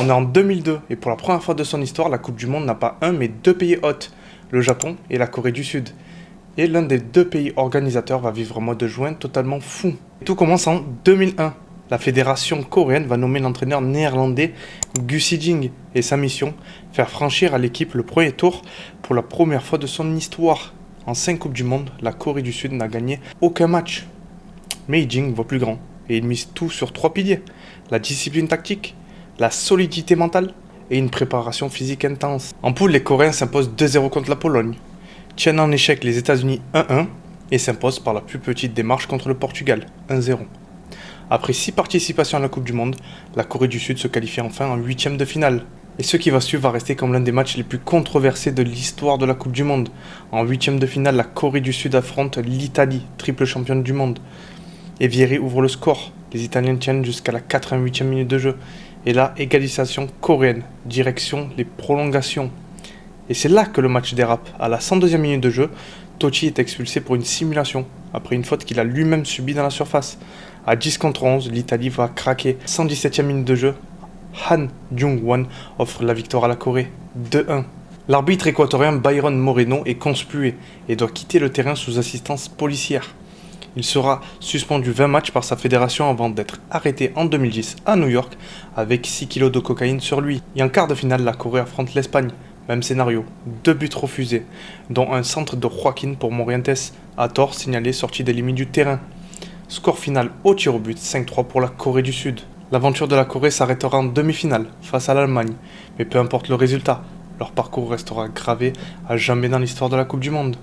On est en 2002 et pour la première fois de son histoire, la Coupe du Monde n'a pas un mais deux pays hôtes, le Japon et la Corée du Sud. Et l'un des deux pays organisateurs va vivre un mois de juin totalement fou. Et tout commence en 2001. La fédération coréenne va nommer l'entraîneur néerlandais Guus Hiddink et sa mission, faire franchir à l'équipe le premier tour pour la première fois de son histoire. En 5 Coupes du Monde, la Corée du Sud n'a gagné aucun match. Mais Hiddink voit plus grand et il mise tout sur 3 piliers. La discipline tactique, la solidité mentale et une préparation physique intense. En poule, les Coréens s'imposent 2-0 contre la Pologne, tiennent en échec les États-Unis 1-1 et s'imposent par la plus petite démarche contre le Portugal 1-0. Après 6 participations à la Coupe du Monde, la Corée du Sud se qualifie enfin en 8e de finale. Et ce qui va suivre va rester comme l'un des matchs les plus controversés de l'histoire de la Coupe du Monde. En 8e de finale, la Corée du Sud affronte l'Italie, triple championne du monde. Et Vieri ouvre le score. Les Italiens tiennent jusqu'à la 88e minute de jeu. Et là, égalisation coréenne, direction les prolongations. Et c'est là que le match dérape. À la 102e minute de jeu, Totti est expulsé pour une simulation, après une faute qu'il a lui-même subie dans la surface. À 10 contre 11, l'Italie va craquer. 117e minute de jeu, Han Jung-won offre la victoire à la Corée, 2-1. L'arbitre équatorien Byron Moreno est conspué et doit quitter le terrain sous assistance policière. Il sera suspendu 20 matchs par sa fédération avant d'être arrêté en 2010 à New York avec 6 kilos de cocaïne sur lui. Et en quart de finale, la Corée affronte l'Espagne. Même scénario, 2 buts refusés, dont un centre de Joaquín pour Morientes, à tort signalé sorti des limites du terrain. Score final au tir au but, 5-3 pour la Corée du Sud. L'aventure de la Corée s'arrêtera en demi-finale, face à l'Allemagne. Mais peu importe le résultat, leur parcours restera gravé à jamais dans l'histoire de la Coupe du Monde.